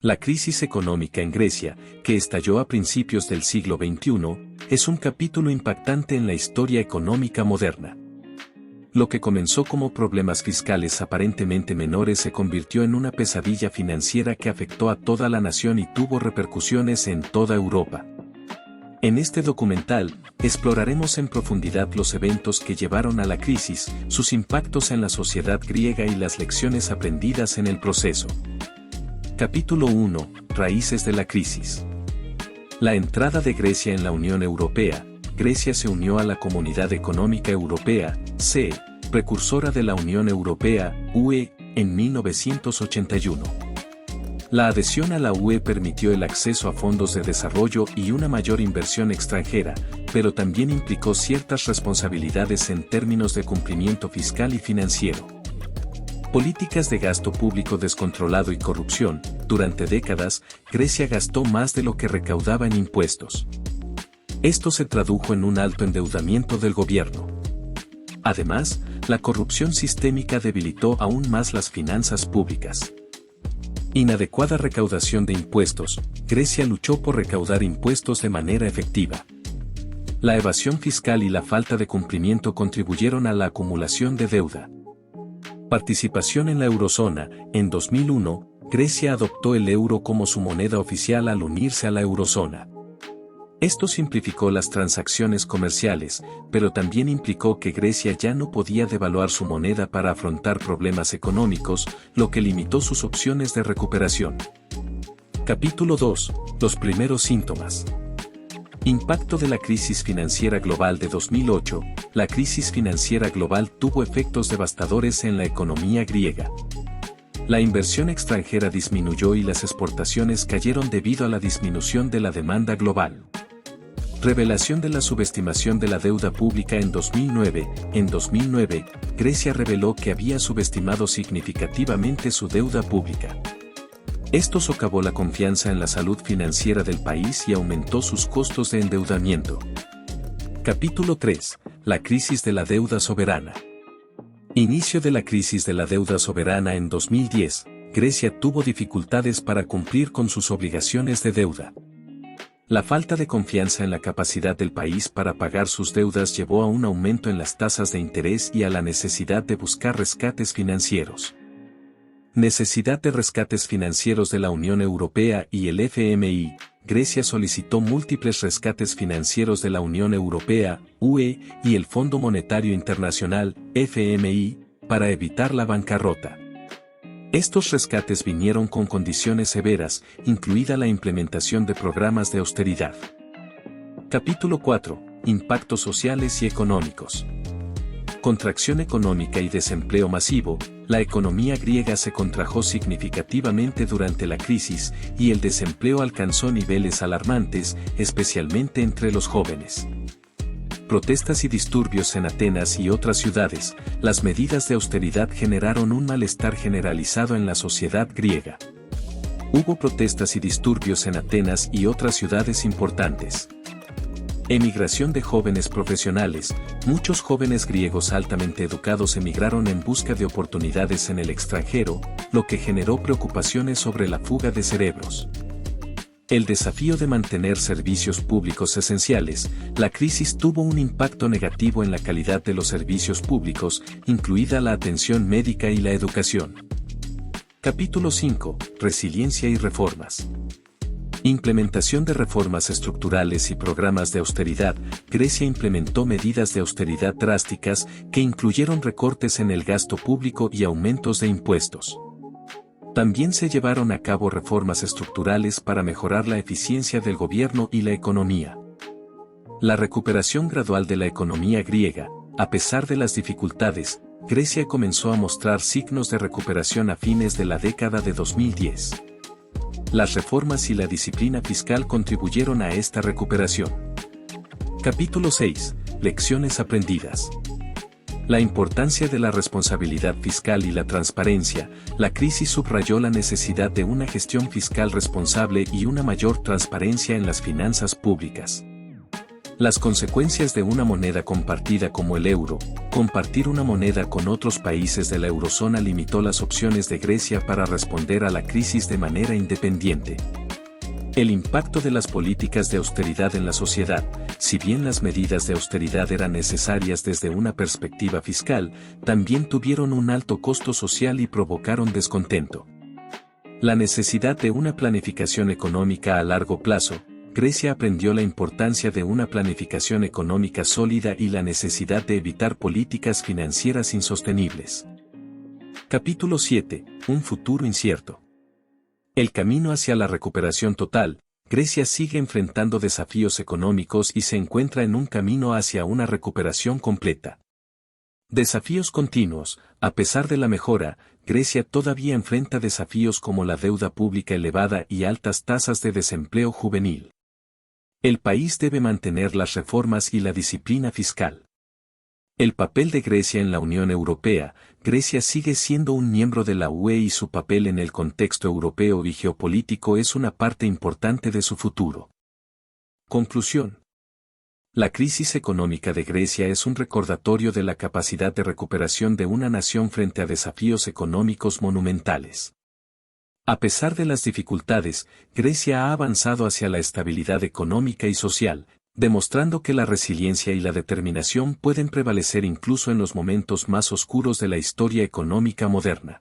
La crisis económica en Grecia, que estalló a principios del siglo XXI, es un capítulo impactante en la historia económica moderna. Lo que comenzó como problemas fiscales aparentemente menores se convirtió en una pesadilla financiera que afectó a toda la nación y tuvo repercusiones en toda Europa. En este documental, exploraremos en profundidad los eventos que llevaron a la crisis, sus impactos en la sociedad griega y las lecciones aprendidas en el proceso. Capítulo 1. Raíces de la crisis. La entrada de Grecia en la Unión Europea. Grecia se unió a la Comunidad Económica Europea, CE, precursora de la Unión Europea, UE, en 1981. La adhesión a la UE permitió el acceso a fondos de desarrollo y una mayor inversión extranjera, pero también implicó ciertas responsabilidades en términos de cumplimiento fiscal y financiero. Políticas de gasto público descontrolado y corrupción. Durante décadas, Grecia gastó más de lo que recaudaba en impuestos. Esto se tradujo en un alto endeudamiento del gobierno. Además, la corrupción sistémica debilitó aún más las finanzas públicas. Inadecuada recaudación de impuestos. Grecia luchó por recaudar impuestos de manera efectiva. La evasión fiscal y la falta de cumplimiento contribuyeron a la acumulación de deuda. Participación en la eurozona. En 2001, Grecia adoptó el euro como su moneda oficial al unirse a la eurozona. Esto simplificó las transacciones comerciales, pero también implicó que Grecia ya no podía devaluar su moneda para afrontar problemas económicos, lo que limitó sus opciones de recuperación. Capítulo 2. Los primeros síntomas. Impacto de la crisis financiera global de 2008. La crisis financiera global tuvo efectos devastadores en la economía griega. La inversión extranjera disminuyó y las exportaciones cayeron debido a la disminución de la demanda global. Revelación de la subestimación de la deuda pública en 2009. En 2009, Grecia reveló que había subestimado significativamente su deuda pública. Esto socavó la confianza en la salud financiera del país y aumentó sus costos de endeudamiento. Capítulo 3. La crisis de la deuda soberana. Inicio de la crisis de la deuda soberana en 2010. Grecia tuvo dificultades para cumplir con sus obligaciones de deuda. La falta de confianza en la capacidad del país para pagar sus deudas llevó a un aumento en las tasas de interés y a la necesidad de buscar rescates financieros. Necesidad de rescates financieros de la Unión Europea y el FMI. Grecia solicitó múltiples rescates financieros de la Unión Europea, UE, y el Fondo Monetario Internacional, FMI, para evitar la bancarrota. Estos rescates vinieron con condiciones severas, incluida la implementación de programas de austeridad. Capítulo 4. Impactos sociales y económicos. Contracción económica y desempleo masivo. La economía griega se contrajo significativamente durante la crisis y el desempleo alcanzó niveles alarmantes, especialmente entre los jóvenes. Protestas y disturbios en Atenas y otras ciudades. Las medidas de austeridad generaron un malestar generalizado en la sociedad griega. Hubo protestas y disturbios en Atenas y otras ciudades importantes. Emigración de jóvenes profesionales. Muchos jóvenes griegos altamente educados emigraron en busca de oportunidades en el extranjero, lo que generó preocupaciones sobre la fuga de cerebros. El desafío de mantener servicios públicos esenciales. La crisis tuvo un impacto negativo en la calidad de los servicios públicos, incluida la atención médica y la educación. Capítulo 5. Resiliencia y reformas. Implementación de reformas estructurales y programas de austeridad. Grecia implementó medidas de austeridad drásticas que incluyeron recortes en el gasto público y aumentos de impuestos. También se llevaron a cabo reformas estructurales para mejorar la eficiencia del gobierno y la economía. La recuperación gradual de la economía griega. A pesar de las dificultades, Grecia comenzó a mostrar signos de recuperación a fines de la década de 2010. Las reformas y la disciplina fiscal contribuyeron a esta recuperación. Capítulo 6. Lecciones aprendidas. La importancia de la responsabilidad fiscal y la transparencia. La crisis subrayó la necesidad de una gestión fiscal responsable y una mayor transparencia en las finanzas públicas. Las consecuencias de una moneda compartida como el euro. Compartir una moneda con otros países de la eurozona limitó las opciones de Grecia para responder a la crisis de manera independiente. El impacto de las políticas de austeridad en la sociedad. Si bien las medidas de austeridad eran necesarias desde una perspectiva fiscal, también tuvieron un alto costo social y provocaron descontento. La necesidad de una planificación económica a largo plazo. Grecia aprendió la importancia de una planificación económica sólida y la necesidad de evitar políticas financieras insostenibles. Capítulo 7. Un futuro incierto. El camino hacia la recuperación total. Grecia sigue enfrentando desafíos económicos y se encuentra en un camino hacia una recuperación completa. Desafíos continuos. A pesar de la mejora, Grecia todavía enfrenta desafíos como la deuda pública elevada y altas tasas de desempleo juvenil. El país debe mantener las reformas y la disciplina fiscal. El papel de Grecia en la Unión Europea. Grecia sigue siendo un miembro de la UE y su papel en el contexto europeo y geopolítico es una parte importante de su futuro. Conclusión. La crisis económica de Grecia es un recordatorio de la capacidad de recuperación de una nación frente a desafíos económicos monumentales. A pesar de las dificultades, Grecia ha avanzado hacia la estabilidad económica y social, demostrando que la resiliencia y la determinación pueden prevalecer incluso en los momentos más oscuros de la historia económica moderna.